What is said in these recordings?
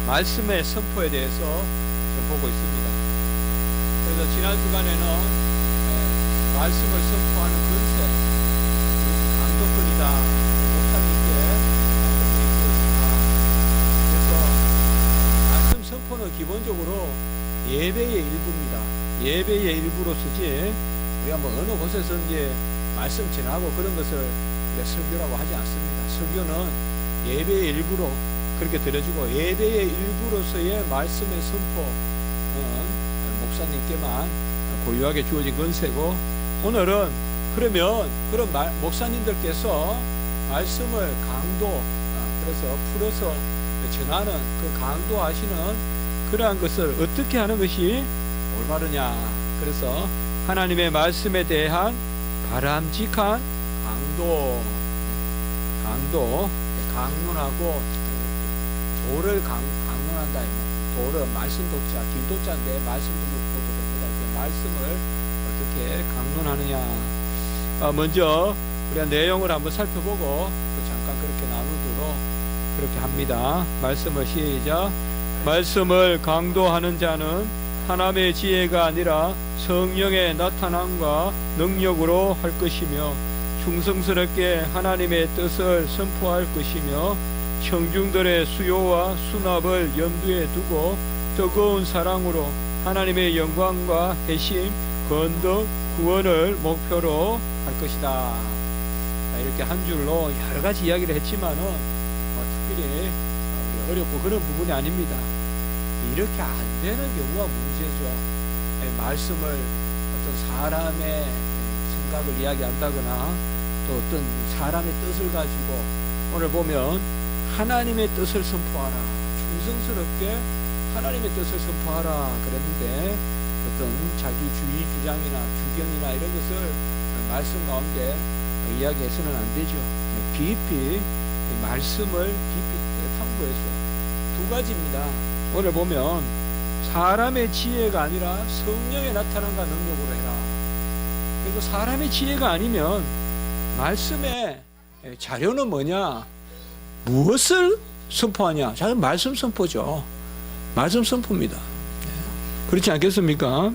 말씀의 선포에 대해서 보고 있습니다. 그래서 지난 주간에는 말씀을 선포하는 권세, 강도권이다, 목사님께 그래서 말씀 선포는 기본적으로 예배의 일부입니다. 예배의 일부로서지 우리가 뭐 어느 곳에서든지 말씀 전하고 그런 것을 우리가 설교라고 하지 않습니다. 설교는 예배의 일부로 그렇게 들어지고 예배의 일부로서의 말씀의 선포는 목사님께만 고유하게 주어진 권세고, 오늘은 그러면 그런 목사님들께서 말씀을 그래서 풀어서 전하는 그 강도하시는 그러한 것을 어떻게 하는 것이 올바르냐. 그래서 하나님의 말씀에 대한 바람직한 강론하고 도를 강론한다. 도를 말씀 독자, 길도자인데 말씀 도도 됩니다. 말씀을 어떻게 강론하느냐. 먼저 우리가 내용을 한번 살펴보고 또 잠깐 그렇게 나누도록 그렇게 합니다. 말씀을 시작. 말씀을 강도하는 자는 하나님의 지혜가 아니라 성령의 나타남과 능력으로 할 것이며 충성스럽게 하나님의 뜻을 선포할 것이며 청중들의 수요와 수납을 염두에 두고 뜨거운 사랑으로 하나님의 영광과 회심, 건덕, 구원을 목표로 할 것이다. 이렇게 한 줄로 여러 가지 이야기를 했지만은 특별히 어렵고 그런 부분이 아닙니다. 이렇게 안 되는 경우가 문제죠. 말씀을 어떤 사람의 생각을 이야기한다거나 또 어떤 사람의 뜻을 가지고, 오늘 보면 하나님의 뜻을 선포하라, 충성스럽게 하나님의 뜻을 선포하라 그랬는데 어떤 자기 주의 주장이나 주견이나 이런 것을 말씀 가운데 이야기해서는 안 되죠. 깊이 말씀을 깊이 탐구해서 두 가지입니다. 오늘 보면 사람의 지혜가 아니라 성령의 나타남과 능력으로 해라. 그래서 사람의 지혜가 아니면 말씀의 자료는 뭐냐? 무엇을 선포하냐? 자, 말씀 선포죠. 말씀 선포입니다. 그렇지 않겠습니까?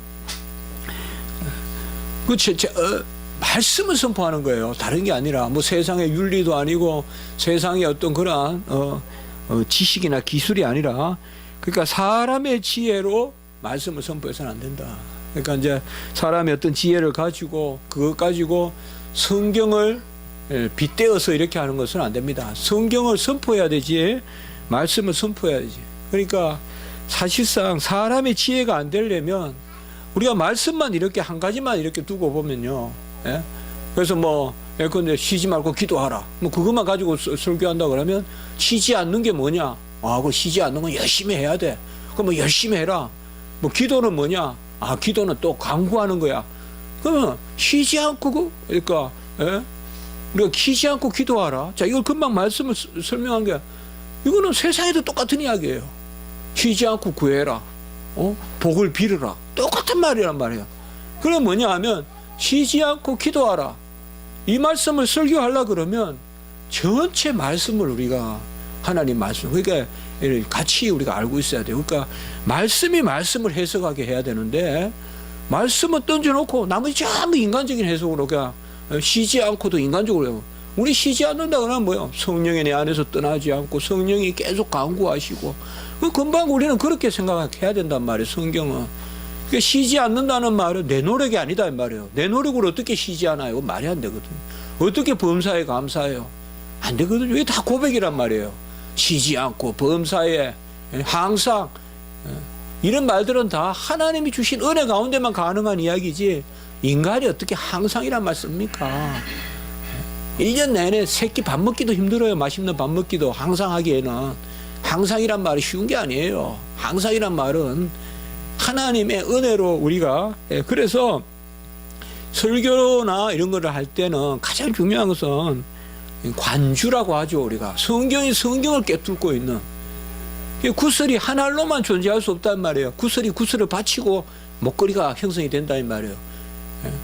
말씀을 선포하는 거예요. 다른 게 아니라 뭐 세상의 윤리도 아니고 세상의 어떤 그러한 지식이나 기술이 아니라, 그러니까 사람의 지혜로 말씀을 선포해서는 안 된다. 그러니까 이제 사람의 어떤 지혜를 가지고 그것 가지고 성경을 빗대어서 이렇게 하는 것은 안 됩니다. 성경을 선포해야 되지, 말씀을 선포해야 되지. 그러니까 사실상 사람의 지혜가 안 되려면 우리가 말씀만 이렇게 한 가지만 이렇게 두고 보면요. 그래서 뭐 예컨대 쉬지 말고 기도하라. 뭐 그것만 가지고 설교한다 그러면 쉬지 않는 게 뭐냐? 그 쉬지 않는 건 열심히 해야 돼. 그럼 뭐 열심히 해라. 뭐 기도는 뭐냐? 기도는 또 강구하는 거야. 그러면 쉬지 않고 그러니까 우리가 쉬지 않고 기도하라. 자, 이걸 금방 말씀을 설명한 게, 이거는 세상에도 똑같은 이야기예요. 쉬지 않고 구해라. 복을 빌으라. 똑같은 말이란 말이에요. 그럼 뭐냐 하면 쉬지 않고 기도하라. 이 말씀을 설교하려 그러면 전체 말씀을 우리가 하나님 말씀, 그러니까 같이 우리가 알고 있어야 돼요. 그러니까 말씀이 말씀을 해석하게 해야 되는데, 말씀은 던져놓고 나머지 전부 인간적인 해석으로 그냥 쉬지 않고도 인간적으로 해요. 우리 쉬지 않는다 그러면 뭐요? 성령이 내 안에서 떠나지 않고 성령이 계속 강구하시고, 금방 우리는 그렇게 생각해야 된단 말이에요. 성경은. 그러니까 쉬지 않는다는 말은 내 노력이 아니다 이 말이에요. 내 노력으로 어떻게 쉬지 않아요? 말이 안 되거든요. 어떻게 범사에 감사해요? 안 되거든요. 이게 다 고백이란 말이에요. 쉬지 않고 범사에 항상, 이런 말들은 다 하나님이 주신 은혜 가운데만 가능한 이야기지, 인간이 어떻게 항상이란 말 씁니까? 1년 내내 새끼 밥 먹기도 힘들어요. 맛있는 밥 먹기도 항상 하기에는. 항상이란 말이 쉬운 게 아니에요. 항상이란 말은 하나님의 은혜로 우리가, 그래서 설교나 이런 거를 할 때는 가장 중요한 것은 관주라고 하죠. 우리가 성경이 성경을 꿰뚫고 있는, 구슬이 한 알로만 존재할 수 없단 말이에요. 구슬이 구슬을 받치고 목걸이가 형성이 된다는 말이에요.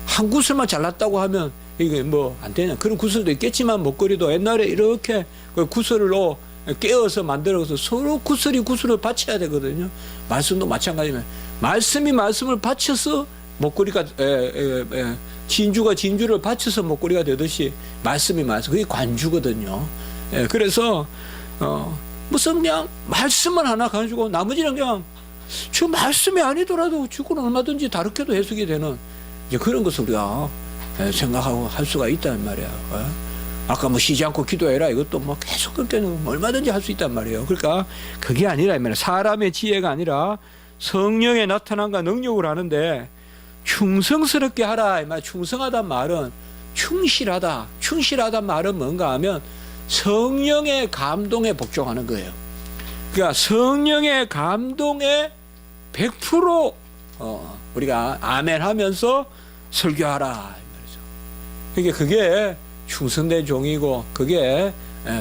한 구슬만 잘랐다고 하면 이게 뭐 안 되냐, 그런 구슬도 있겠지만, 목걸이도 옛날에 이렇게 그 구슬로 깨어서 만들어서 서로 구슬이 구슬을 받쳐야 되거든요. 말씀도 마찬가지입니다. 말씀이 말씀을 받쳐서 목걸이가 진주가 진주를 받쳐서 목걸이가 되듯이 말씀이 말씀, 그게 관주거든요. 그래서 무슨 그냥 말씀을 하나 가지고 나머지는 그냥 저 말씀이 아니더라도 주고는 얼마든지 다르게도 해석이 되는 이제 그런 것을 우리가 생각하고 할 수가 있단 말이야. 아까 뭐 쉬지 않고 기도해라 이것도 뭐 계속 그때는 얼마든지 할 수 있단 말이에요. 그러니까 그게 아니라 이 말이야. 사람의 지혜가 아니라 성령의 나타남과 능력을 하는데 충성스럽게 하라 이 말. 충성하단 말은 충실하단 말은 뭔가 하면 성령의 감동에 복종하는 거예요. 그러니까 성령의 감동에 100% 우리가 아멘 하면서 설교하라 이 말이죠. 그러니까 그게 충성된 종이고 그게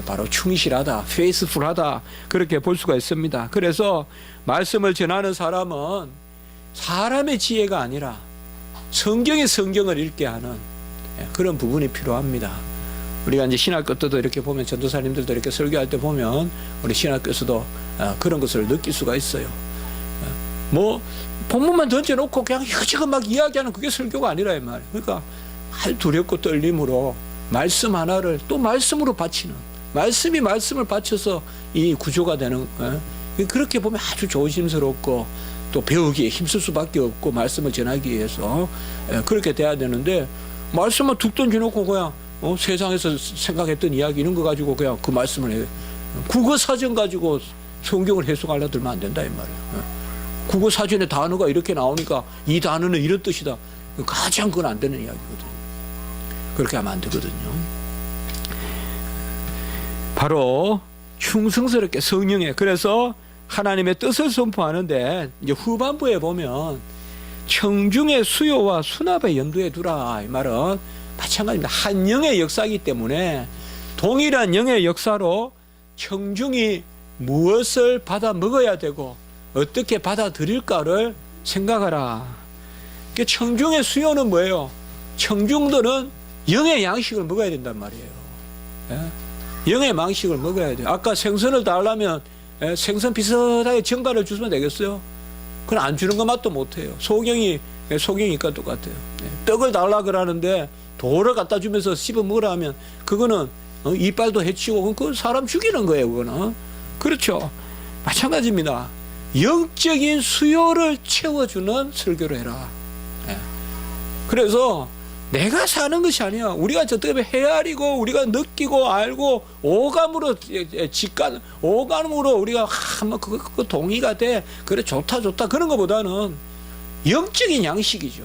바로 충실하다, 페이스풀하다 그렇게 볼 수가 있습니다. 그래서 말씀을 전하는 사람은 사람의 지혜가 아니라 성경의 성경을 읽게 하는 그런 부분이 필요합니다. 우리가 이제 신학교 때도 이렇게 보면 전도사님들도 이렇게 설교할 때 보면 우리 신학교에서도 그런 것을 느낄 수가 있어요. 뭐 본문만 던져놓고 그냥 이것저것 막 이야기하는 그게 설교가 아니라 이 말이에요. 그러니까 두렵고 떨림으로 말씀 하나를 또 말씀으로 바치는, 말씀이 말씀을 바쳐서 이 구조가 되는, 그렇게 보면 아주 조심스럽고 또 배우기에 힘쓸 수밖에 없고 말씀을 전하기 위해서 그렇게 돼야 되는데 말씀을 툭 던져놓고 그냥 세상에서 생각했던 이야기 이런 거 가지고 그냥 그 말씀을 해요. 국어사전 가지고 성경을 해석하려 들면 안 된다 이 말이에요. 국어사전에 단어가 이렇게 나오니까 이 단어는 이런 뜻이다. 가장 그건 안 되는 이야기거든요. 그렇게 하면 안 되거든요. 바로 충성스럽게 성령에, 그래서 하나님의 뜻을 선포하는데 이제 후반부에 보면 청중의 수요와 수납에 염두에 두라 이 말은 마찬가지입니다. 한 영의 역사이기 때문에 동일한 영의 역사로 청중이 무엇을 받아 먹어야 되고 어떻게 받아들일까를 생각하라. 그러니까 청중의 수요는 뭐예요? 청중들은 영의 양식을 먹어야 된단 말이에요. 영의 양식을 먹어야 돼요. 아까 생선을 달라면 생선 비슷하게 정갈을 주시면 되겠어요? 그건 안 주는 거 맛도 못해요. 소경이니까 똑같아요. 떡을 달라 그러는데 돌을 갖다 주면서 씹어 먹으라 하면 그거는 이빨도 해치고 그 사람 죽이는 거예요. 그거는. 그렇죠. 마찬가지입니다. 영적인 수요를 채워주는 설교를 해라. 그래서 내가 사는 것이 아니야. 우리가 저 때문에 헤아리고 우리가 느끼고 알고 오감으로 오감으로 우리가 뭐 그거 동의가 돼. 그래 좋다 그런 것보다는 영적인 양식이죠.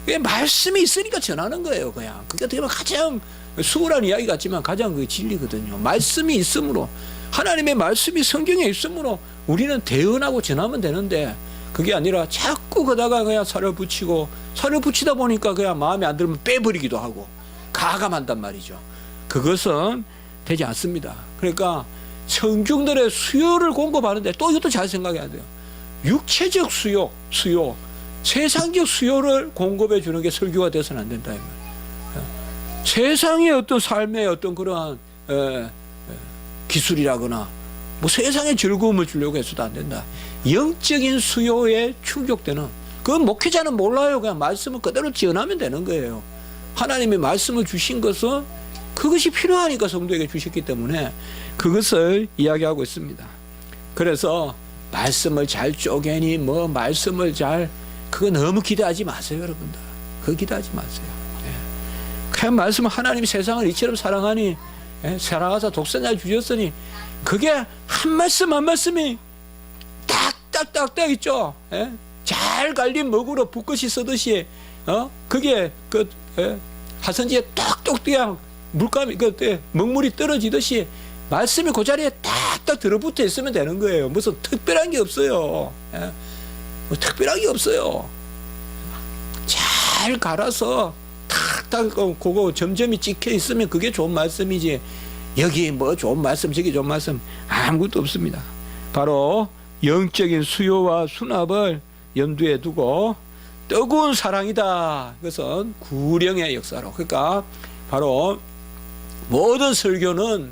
그게 말씀이 있으니까 전하는 거예요. 그냥 그게 어떻게 보면 가장 수월한 이야기 같지만 가장 그 진리거든요. 말씀이 있으므로, 하나님의 말씀이 성경에 있으므로 우리는 대언하고 전하면 되는데 그게 아니라 자꾸 그다가 그냥 살을 붙이다 보니까 그냥 마음에 안 들면 빼버리기도 하고 가감한단 말이죠. 그것은 되지 않습니다. 그러니까 청중들의 수요를 공급하는데 또 이것도 잘 생각해야 돼요. 육체적 수요, 세상적 수요를 공급해 주는 게 설교가 돼서는 안 된다 이 말이에요. 세상의 어떤 삶의 어떤 그러한 기술이라거나 뭐 세상의 즐거움을 주려고 해서도 안 된다. 영적인 수요에 충족되는, 그건 목회자는 몰라요. 그냥 말씀을 그대로 지어나면 되는 거예요. 하나님의 말씀을 주신 것은 그것이 필요하니까 성도에게 주셨기 때문에 그것을 이야기하고 있습니다. 그래서 말씀을 잘 쪼개니 뭐 말씀을 잘, 그거 너무 기대하지 마세요 여러분들. 그거 기대하지 마세요. 그냥 말씀은 하나님이 세상을 이처럼 사랑하니 사랑하사 독생자를 주셨으니 그게 한 말씀 한 말씀이 딱딱딱딱 있죠. 잘 갈린 먹으로 붓것이 쓰듯이 그게 그 하선지에 똑똑 그냥 물감이 먹물이 떨어지듯이 말씀이 그 자리에 딱딱 들어붙어 있으면 되는 거예요. 무슨 특별한 게 없어요. 뭐 특별한 게 없어요. 잘 갈아서 탁탁 그거 점점이 찍혀 있으면 그게 좋은 말씀이지, 여기 뭐 좋은 말씀 저기 좋은 말씀 아무것도 없습니다. 바로 영적인 수요와 수납을 염두에 두고 뜨거운 사랑이다. 그것은 구령의 역사로, 그러니까 바로 모든 설교는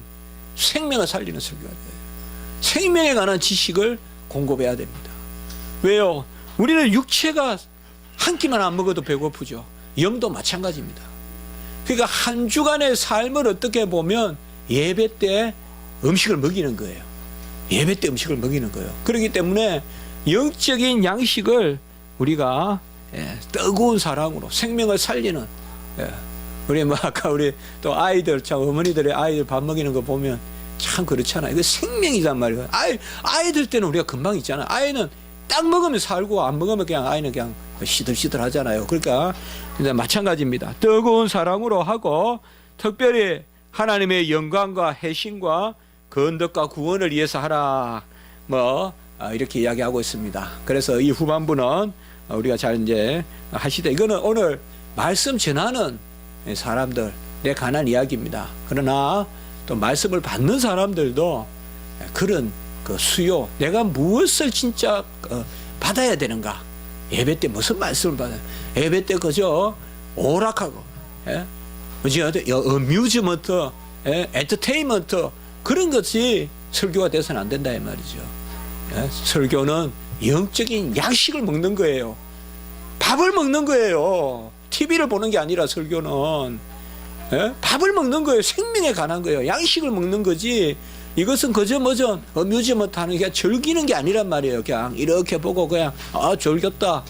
생명을 살리는 설교가 돼요. 생명에 관한 지식을 공급해야 됩니다. 왜요? 우리는 육체가 한 끼만 안 먹어도 배고프죠. 영도 마찬가지입니다. 그러니까 한 주간의 삶을 어떻게 보면 예배 때 음식을 먹이는 거예요. 예배 때 음식을 먹이는 거예요. 그렇기 때문에 영적인 양식을 우리가 뜨거운 사랑으로 생명을 살리는, 우리 뭐 아까 우리 또 아이들, 참 어머니들의 아이들 밥 먹이는 거 보면 참 그렇잖아요. 이거 생명이란 말이에요. 아이들 때는 우리가 금방 있잖아요. 아이는 딱 먹으면 살고 안 먹으면 그냥 아이는 그냥 시들시들 하잖아요. 그러니까 마찬가지입니다. 뜨거운 사랑으로 하고 특별히 하나님의 영광과 해신과 건덕과 구원을 위해서 하라, 뭐 이렇게 이야기하고 있습니다. 그래서 이 후반부는 우리가 잘 이제 하시되, 이거는 오늘 말씀 전하는 사람들에 관한 이야기입니다. 그러나 또 말씀을 받는 사람들도 그런 그 수요, 내가 무엇을 진짜 받아야 되는가, 예배 때 무슨 말씀을 받아요? 예배 때 그저 오락하고, 어뮤즈먼트, 엔터테인먼트 그런 것이 설교가 돼서는 안 된다 이 말이죠. 설교는 영적인 양식을 먹는 거예요. 밥을 먹는 거예요. TV를 보는 게 아니라 설교는 밥을 먹는 거예요. 생명에 관한 거예요. 양식을 먹는 거지. 이것은 그저 뭐죠? 어뮤즈먼트 하는 게 즐기는 게 아니란 말이에요. 그냥 이렇게 보고 그냥 즐겼다.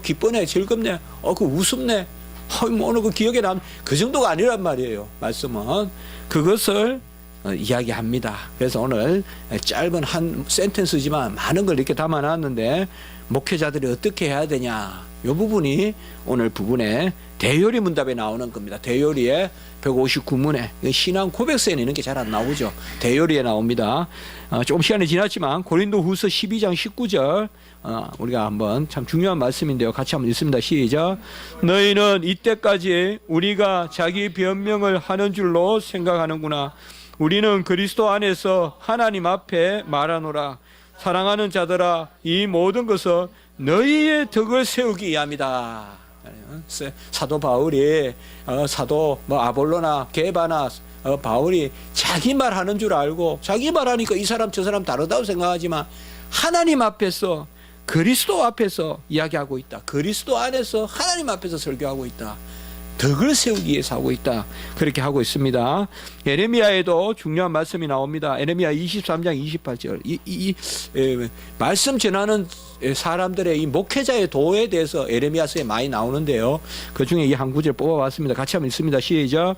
기쁘네, 즐겁네. 그 우습네. 뭐 오늘 그 기억에 그 정도가 아니란 말이에요. 말씀은 그것을 이야기합니다. 그래서 오늘 짧은 한 센텐스지만 많은 걸 이렇게 담아놨는데, 목회자들이 어떻게 해야 되냐, 이 부분이 오늘 부분에 대요리 문답에 나오는 겁니다. 대요리에 159문에 신앙 고백서에는 이런 게 잘 안 나오죠. 대요리에 나옵니다. 조금 시간이 지났지만 고린도후서 12장 19절 우리가 한번, 참 중요한 말씀인데요, 같이 한번 읽습니다. 시작. 너희는 이때까지 우리가 자기 변명을 하는 줄로 생각하는구나. 우리는 그리스도 안에서 하나님 앞에 말하노라. 사랑하는 자들아, 이 모든 것은 너희의 덕을 세우기 위함이다. 사도 바울이 사도 아볼로나 게바나 바울이 자기 말하는 줄 알고, 자기 말하니까 이 사람 저 사람 다르다고 생각하지만 하나님 앞에서, 그리스도 앞에서 이야기하고 있다. 그리스도 안에서 하나님 앞에서 설교하고 있다. 덕을 세우기 위해서 하고 있다. 그렇게 하고 있습니다. 에레미야에도 중요한 말씀이 나옵니다. 에레미야 23장 28절. 말씀 전하는 사람들의 이 목회자의 도에 대해서 에레미야서에 많이 나오는데요. 그 중에 이 한 구절 뽑아봤습니다. 같이 한번 읽습니다. 시작.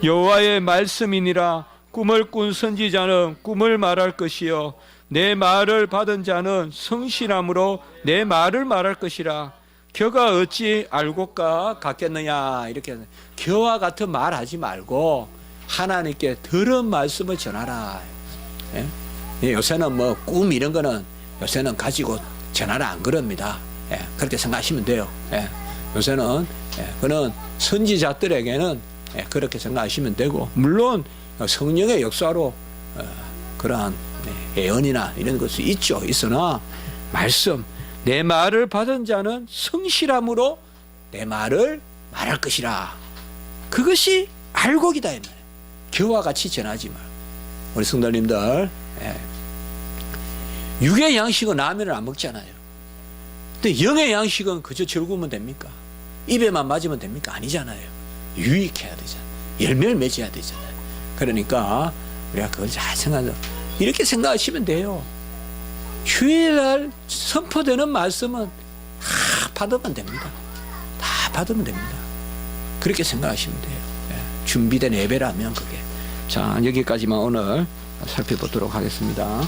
여호와의 말씀이니라. 꿈을 꾼 선지자는 꿈을 말할 것이요, 내 말을 받은 자는 성실함으로 내 말을 말할 것이라. 겨가 어찌 알고까 같겠느냐. 이렇게 겨와 같은 말 하지 말고 하나님께 들은 말씀을 전하라. 요새는 뭐 꿈 이런 거는 요새는 가지고 전하라 안 그럽니다. 그렇게 생각하시면 돼요. 요새는 그는 선지자들에게는 그렇게 생각하시면 되고, 물론 성령의 역사로 그러한 예언이나 이런 것이 있죠. 있으나 말씀, 내 말을 받은 자는 성실함으로 내 말을 말할 것이라. 그것이 알곡이다. 겨와 같이 전하지 말. 우리 성도님들, 육의 양식은 라면을 안 먹잖아요. 근데 영의 양식은 그저 즐거우면 됩니까? 입에만 맞으면 됩니까? 아니잖아요. 유익해야 되잖아요. 열매를 맺어야 되잖아요. 그러니까 우리가 그걸 잘 생각해서 이렇게 생각하시면 돼요. 휴일날 선포되는 말씀은 다 받으면 됩니다. 다 받으면 됩니다. 그렇게 생각하시면 돼요. 준비된 예배라면 그게. 자, 여기까지만 오늘 살펴보도록 하겠습니다.